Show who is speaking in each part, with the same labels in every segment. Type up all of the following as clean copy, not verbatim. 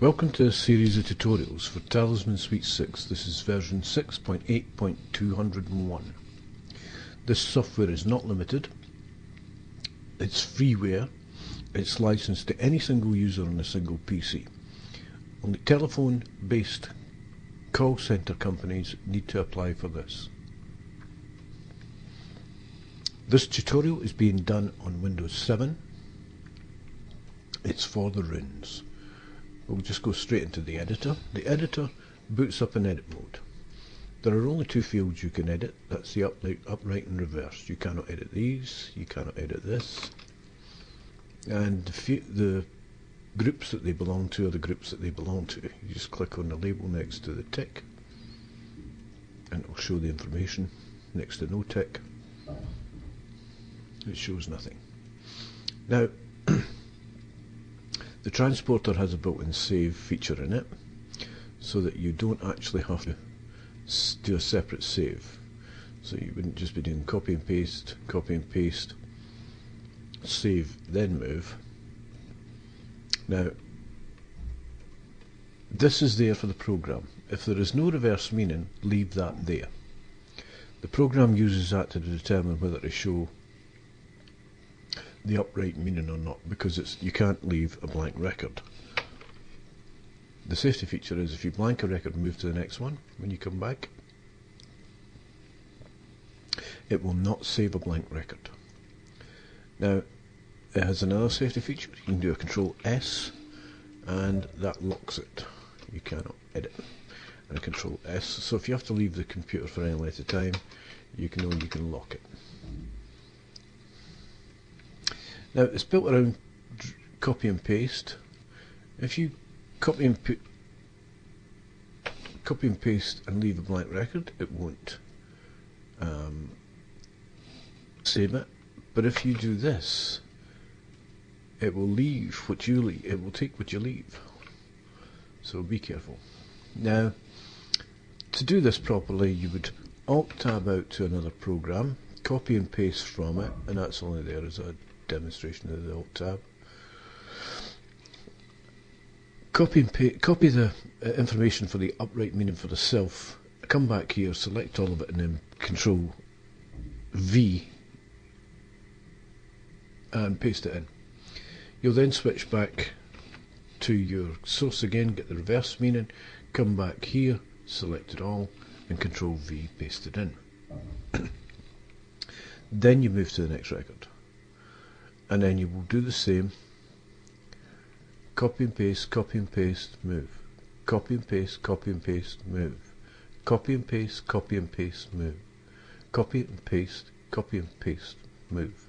Speaker 1: Welcome to a series of tutorials for Talisman Suite 6. This is version 6.8.201. This software is not limited, it's freeware, it's licensed to any single user on a single PC. Only telephone-based call center companies need to apply for this. This tutorial is being done on Windows 7. It's for the runes. We'll just go straight into the editor. The editor boots up in edit mode. There are only two fields you can edit. That's the upright and reverse. You cannot edit these, you cannot edit this. And the groups that they belong to are the groups that they belong to. You just click on the label next to the tick and it will show the information. Next to no tick, it shows nothing. Now, the transporter has a built-in save feature in it, so that you don't actually have to do a separate save. So you wouldn't just be doing copy and paste, save, then move. Now, this is there for the program. If there is no reverse meaning, leave that there. The program uses that to determine whether to show the upright meaning or not, because you can't leave a blank record. The safety feature is if you blank a record and move to the next one, when you come back, it will not save a blank record. Now, it has another safety feature. You can do a Control S and that locks it. You cannot edit. And a Control S, so if you have to leave the computer for any length of time, you can lock it. Now, it's built around copy and paste. If you copy and paste and leave a blank record, it won't save it. But if you do this, it will leave what you leave. It will take what you leave. So be careful. Now, to do this properly, you would Alt-Tab out to another program, copy and paste from it, and that's only there as a demonstration of the Alt-Tab. Copy the information for the upright meaning for the self, come back here, select all of it, and then Control V and paste it in. You'll then switch back to your source again, get the reverse meaning, come back here, select it all, and Control V, paste it in. Then you move to the next record. And then you will do the same. Copy and paste, move. Copy and paste, move. Copy and paste, move. Copy and paste, move.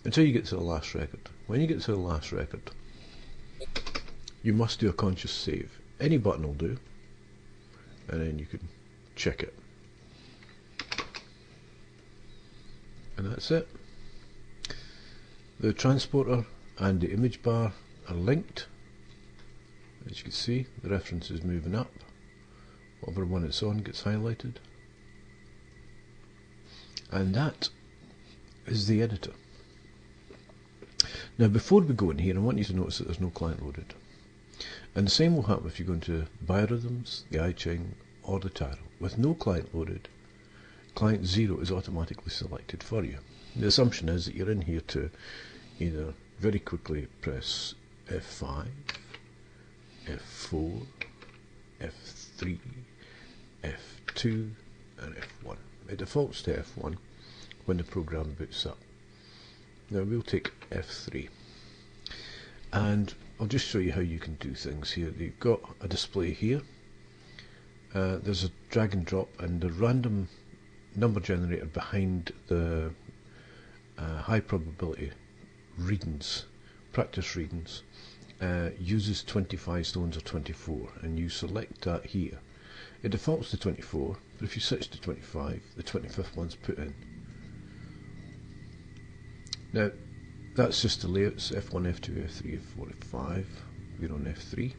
Speaker 1: Until you get to the last record. When you get to the last record, you must do a conscious save. Any button will do. And then you can check it. And that's it. The transporter and the image bar are linked. As you can see, the reference is moving up. Whatever one it's on gets highlighted. And that is the editor. Now, before we go in here, I want you to notice that there's no client loaded. And the same will happen if you go into Biorhythms, the iChing, or the Tarot. With no client loaded, client 0 is automatically selected for you. The assumption is that you're in here to either very quickly press F5, F4, F3, F2 and F1. It defaults to F1 when the program boots up. Now we'll take F3 and I'll just show you how you can do things here. You've got a display here. There's a drag and drop and the random number generator behind the high probability readings, practice readings, uses 25 stones or 24, and you select that here. It defaults to 24, but if you switch to 25, the 25th one's put in. Now, that's just the layouts, F1, F2, F3, F4, F5, we're on F3,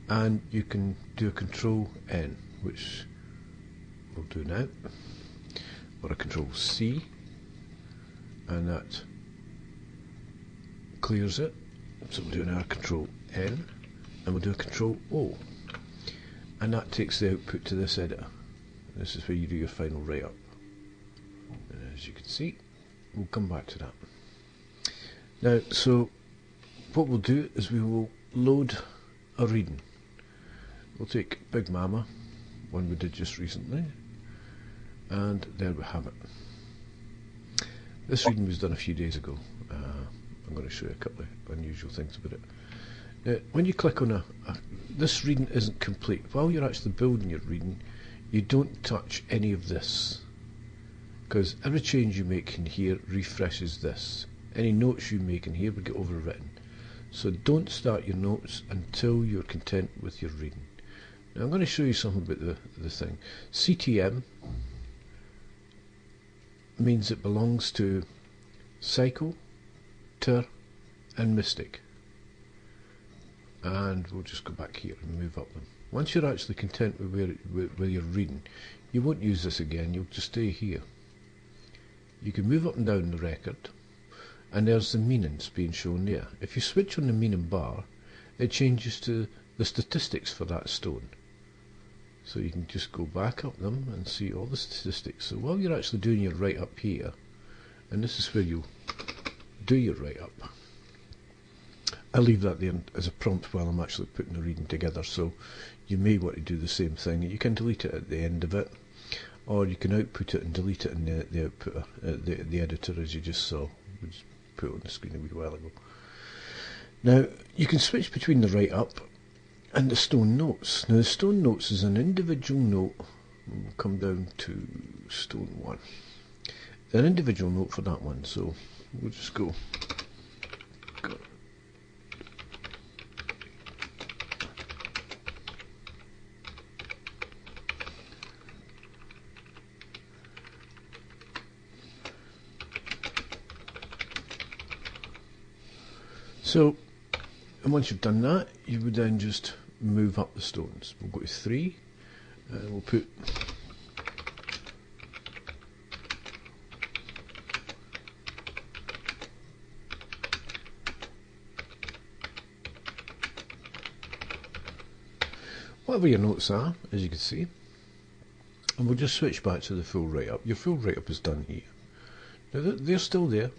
Speaker 1: and you can do a Control N, which we'll do now, or a Control C, and that clears it. So we'll do now Control N, and we'll do a Control O, and that takes the output to this editor. This is where you do your final write-up. And as you can see, we'll come back to that. Now, so what we'll do is we will load a reading. We'll take Big Mama, one we did just recently, and there we have it. This reading was done a few days ago. I'm going to show you a couple of unusual things about it. Now, when you click on this reading isn't complete. While you're actually building your reading, you don't touch any of this, because every change you make in here refreshes this. Any notes you make in here will get overwritten. So don't start your notes until you're content with your reading. Now I'm going to show you something about the thing. CTM means it belongs to Psycho, Tyr and Mystic. And we'll just go back here and move up them. Once you're actually content with where you're reading, you won't use this again, you'll just stay here. You can move up and down the record, and there's the meanings being shown there. If you switch on the meaning bar, it changes to the statistics for that stone. So you can just go back up them and see all the statistics. So while you're actually doing your write-up here, and this is where you do your write-up, I'll leave that there as a prompt while I'm actually putting the reading together, so you may want to do the same thing. You can delete it at the end of it, or you can output it and delete it in the output, the editor, as you just saw. We just put it on the screen a wee while ago. Now, you can switch between the write-up and the stone notes. Now, the stone notes is an individual note. We'll come down to stone 1. An individual note for that one, so we'll just go. So, and once you've done that, you would then just move up the stones. We'll go to 3, and we'll put whatever your notes are, as you can see, and we'll just switch back to the full write-up. Your full write-up is done here. Now they're still there,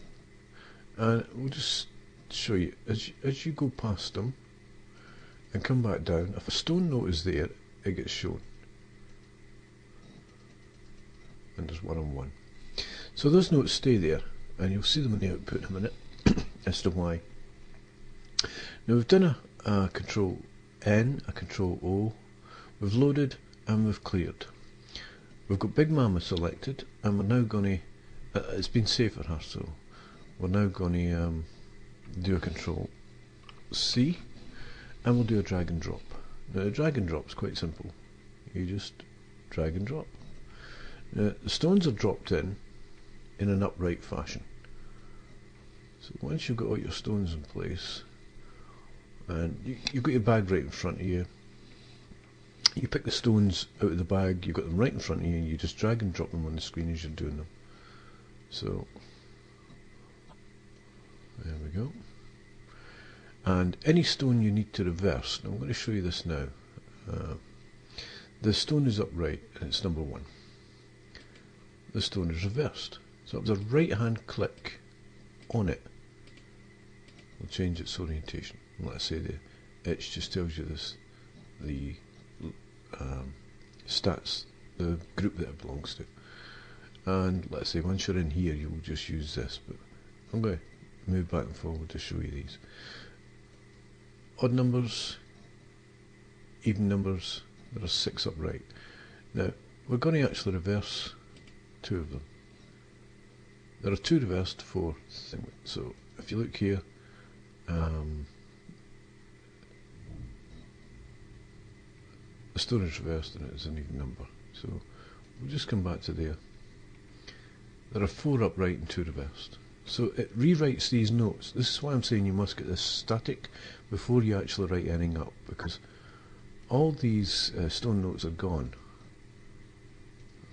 Speaker 1: and we'll just show you as you go past them and come back down. If a stone note is there, it gets shown, and there's 1 on 1. So those notes stay there, and you'll see them in the output in a minute as to why. Now we've done a Control N, a Control O, we've loaded and we've cleared. We've got Big Mama selected, and we're now going to, it's been saved for her, so we're now going to do a Control C, and we'll do a drag and drop. Now the drag and drop is quite simple. You just drag and drop. Now the stones are dropped in an upright fashion. So once you've got all your stones in place, and you've got your bag right in front of you, you pick the stones out of the bag, you've got them right in front of you, and you just drag and drop them on the screen as you're doing them. So there we go. And any stone you need to reverse, now I'm going to show you this now. The stone is upright and it's number 1. The stone is reversed. So with a right hand click on it, will change its orientation. And let's say the itch just tells you this, the stats, the group that it belongs to. And let's say once you're in here, you'll just use this, but I'm going to move back and forward to show you these. Odd numbers, even numbers, there are 6 upright. Now, we're going to actually reverse 2 of them. There are 2 reversed, 4 things. So, if you look here, the stone is reversed and it is an even number. So, we'll just come back to there. There are 4 upright and 2 reversed. So it rewrites these notes. This is why I'm saying you must get this static before you actually write anything up, because all these stone notes are gone.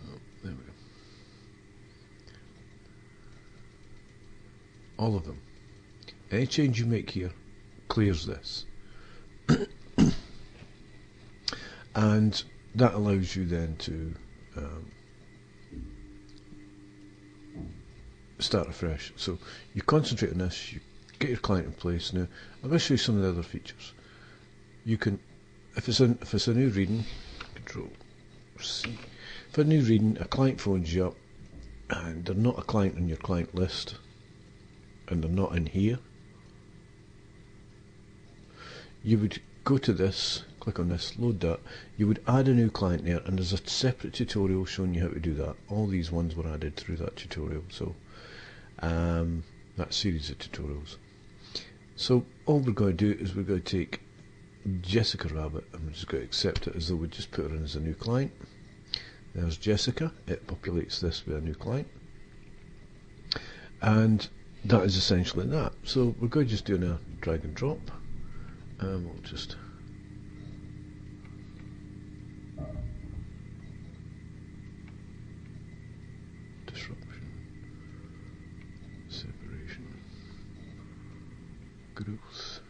Speaker 1: Oh, there we go. All of them. Any change you make here clears this. and that allows you then to start afresh. So you concentrate on this, you get your client in place. Now I'm going to show you some of the other features. You can, if it's a new reading, Control C. For a new reading, a client phones you up and they're not a client on your client list and they're not in here, you would go to this, click on this, load that, you would add a new client there, and there's a separate tutorial showing you how to do that. All these ones were added through that tutorial, so that series of tutorials. So all we're going to do is we're going to take Jessica Rabbit and we're just going to accept it as though we just put her in as a new client. There's Jessica, it populates this with a new client, and that is essentially that. So we're going to just do a drag and drop, and we'll just disruption, separation, growth.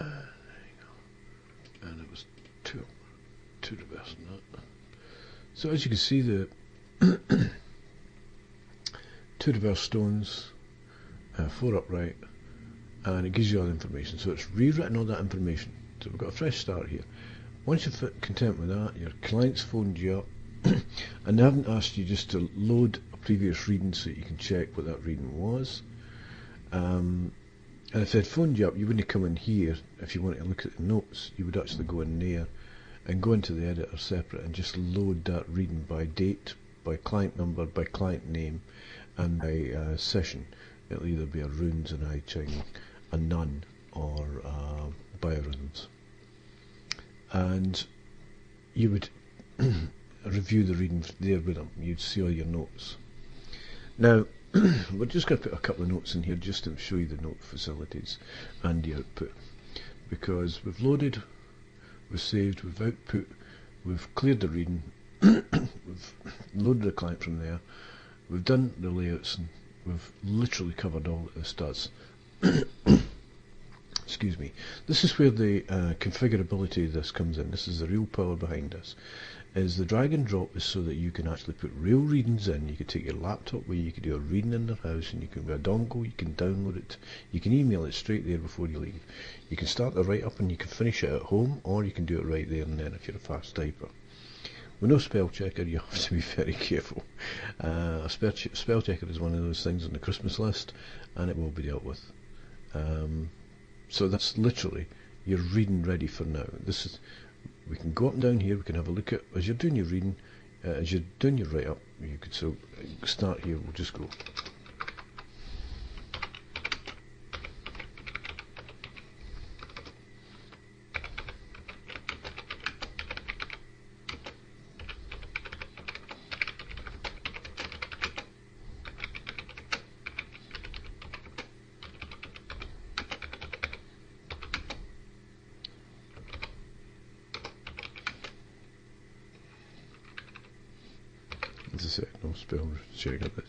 Speaker 1: There you go. And it was two reverse on that. So as you can see, the two reverse stones, 4 upright, and it gives you all the information. So it's rewritten all that information. So we've got a fresh start here. Once you're content with that, your client's phoned you up, and they haven't asked you just to load a previous reading so that you can check what that reading was. And if they'd phoned you up, you wouldn't come in here. If you wanted to look at the notes, you would actually go in there and go into the editor separate and just load that reading by date, by client number, by client name, and by session. It'll either be a Runes, an I Ching, a Nun, or biorhythms. And you would review the reading there with them. You'd see all your notes. Now, we're just going to put a couple of notes in here just to show you the note facilities and the output, because we've loaded, we've saved, we've output, we've cleared the reading, we've loaded the client from there, we've done the layouts, and we've literally covered all that this does. Excuse me. This is where the configurability of this comes in. This is the real power behind this. Is the drag and drop is so that you can actually put real readings in. You could take your laptop where you could do a reading in their house, and you can with a dongle, you can download it, you can email it straight there before you leave. You can start the write up and you can finish it at home, or you can do it right there and then if you're a fast typer. With no spell checker, you have to be very careful. A spell checker is one of those things on the Christmas list, and it will be dealt with. So that's literally your reading ready for now. This is. We can go up and down here, we can have a look at, as you're doing your reading, as you're doing your write up, you could so start here, we'll just go. Just a sec, no spell check at this.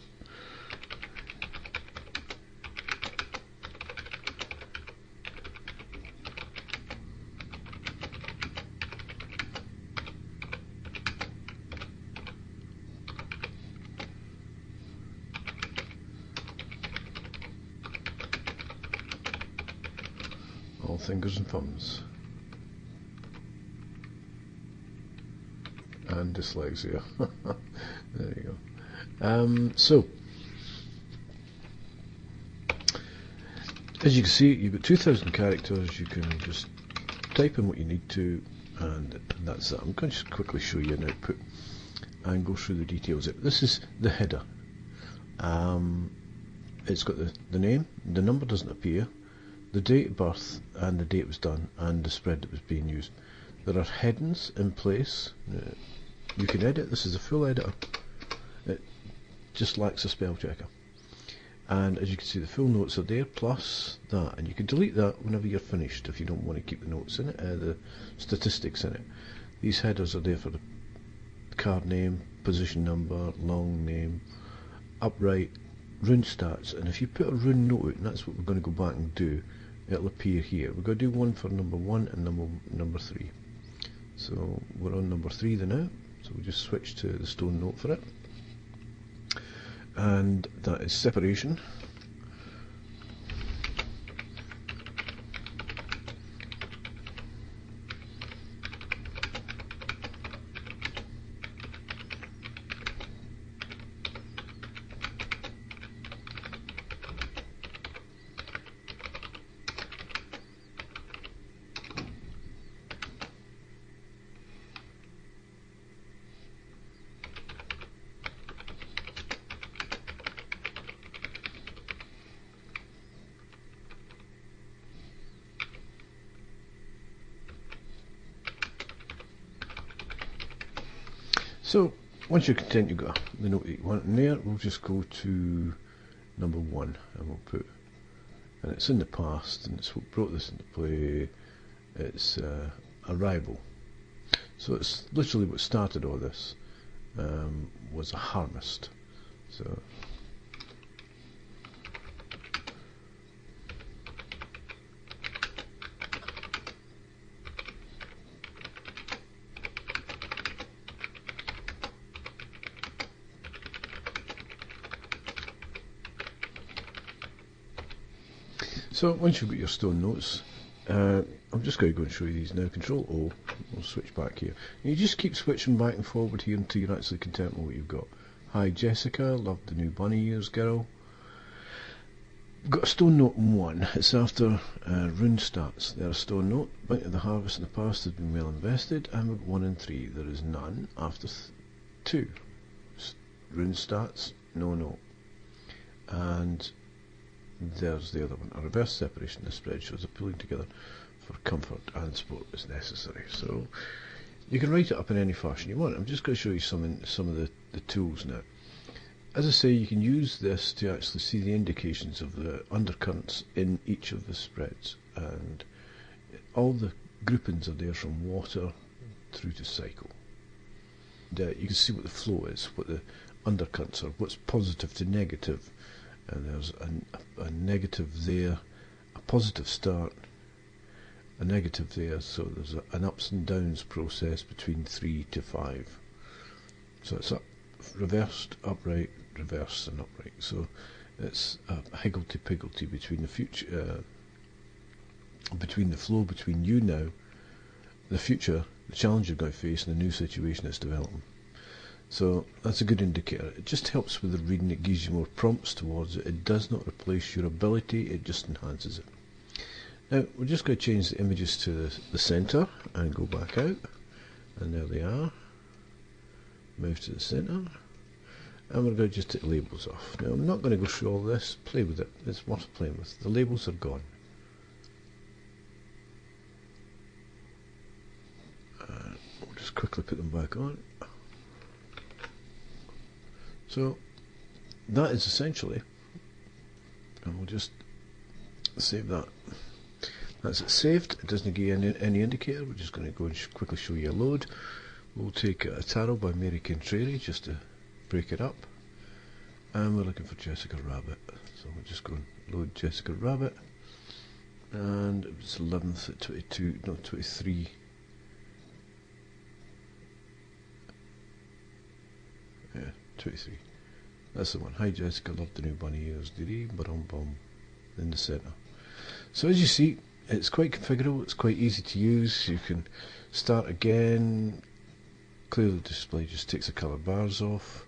Speaker 1: All fingers and thumbs. And dyslexia. There you go. So, as you can see, you've got 2,000 characters. You can just type in what you need to, and that's that. I'm going to just quickly show you an output and go through the details. This is the header. It's got the name, the number doesn't appear, the date of birth, and the date it was done, and the spread that was being used. There are headings in place. You can edit. This is a full editor. It just lacks a spell checker. And as you can see, the full notes are there, plus that. And you can delete that whenever you're finished if you don't want to keep the notes in it, the statistics in it. These headers are there for the card name, position number, long name, upright, rune stats. And if you put a rune note out, and that's what we're going to go back and do it'll appear here. We're going to do one for number 1 and number 3. So we're on number 3 now, so we'll just switch to the stone note for it, and that is separation. So once you're content you've got the note that you want in there, we'll just go to number 1 and we'll put, and it's in the past and it's what brought this into play, it's arrival. So it's literally what started all this, was a harvest. So once you've got your stone notes, I'm just going to go and show you these now. Control O, we'll switch back here. And you just keep switching back and forward here until you're actually content with what you've got. Hi Jessica, love the new bunny ears girl. Got a stone note in 1, it's after Rune starts. There's a stone note, Bite of the harvest in the past has been well invested, and we've got 1 and 3, there is none after 2. Rune starts, no note. And there's the other one, a reverse separation. The spread shows a pulling together for comfort and support is necessary. So you can write it up in any fashion you want. I'm just going to show you some of the tools now. As I say, you can use this to actually see the indications of the undercurrents in each of the spreads, and all the groupings are there from water through to cycle. And, you can see what the flow is, what the undercurrents are, what's positive to negative. And there's a negative there, a positive start, a negative there, so there's an ups and downs process between 3 to 5. So it's up, reversed, upright, reverse and upright. So it's a higgledy-piggledy between the future, between the flow between you now, the future, the challenge you're going to face, and the new situation that's developing. So that's a good indicator. It just helps with the reading, it gives you more prompts towards it. It does not replace your ability, it just enhances it. Now we're just going to change the images to the centre and go back out, and there they are. Move to the centre, and we're going to just take labels off. Now I'm not going to go through all this, play with it, it's worth playing with. The labels are gone. We'll just quickly put them back on. So that is essentially, and we'll just save that. That's it saved. It doesn't give you any indicator. We're just going to go and quickly show you a load. We'll take a tarot by Mary Contrary just to break it up, and we're looking for Jessica Rabbit. So we'll just go and load Jessica Rabbit, and it was 11th at 22, no 23. Yeah, 23. That's the one. Hi Jessica, love the new bunny ears. Bum in the centre. So as you see, it's quite configurable. It's quite easy to use. You can start again. Clear the display just takes the colour bars off.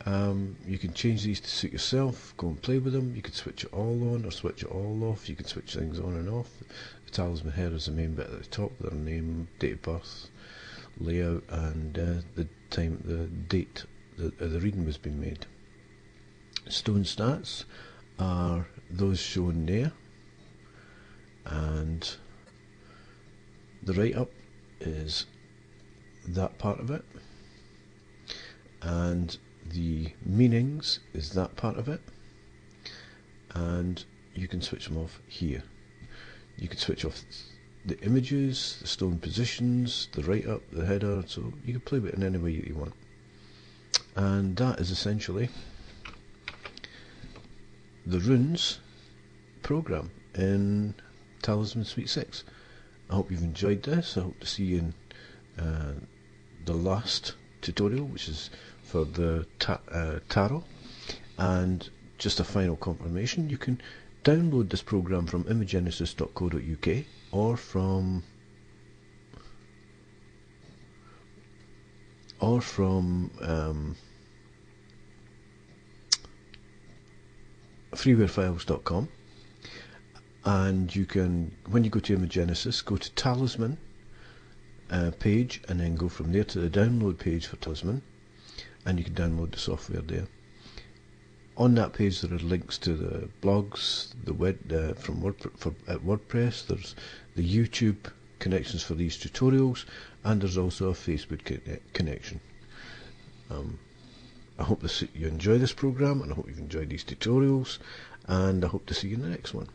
Speaker 1: You can change these to suit yourself. Go and play with them. You can switch it all on or switch it all off. You can switch things on and off. The talisman head is the main bit at the top. Their name, date of birth, layout, and the time, the date the reading was being made. Stone stats are those shown there, and the write up is that part of it, and the meanings is that part of it, and you can switch them off here. You can switch off the images, the stone positions, the write up, the header, so you can play with it in any way you want. And that is essentially the runes program in Talisman Suite 6. I hope you've enjoyed this. I hope to see you in the last tutorial, which is for the tarot. And just a final confirmation, you can download this program from imagenesis.co.uk or from freewarefiles.com, and you can, when you go to Imagenesis, go to Talisman page, and then go from there to the download page for Talisman, and you can download the software there. On that page there are links to the blogs, the web from WordPress. There's the YouTube connections for these tutorials, and there's also a Facebook connection. I hope you enjoy this program, and I hope you've enjoyed these tutorials, and I hope to see you in the next one.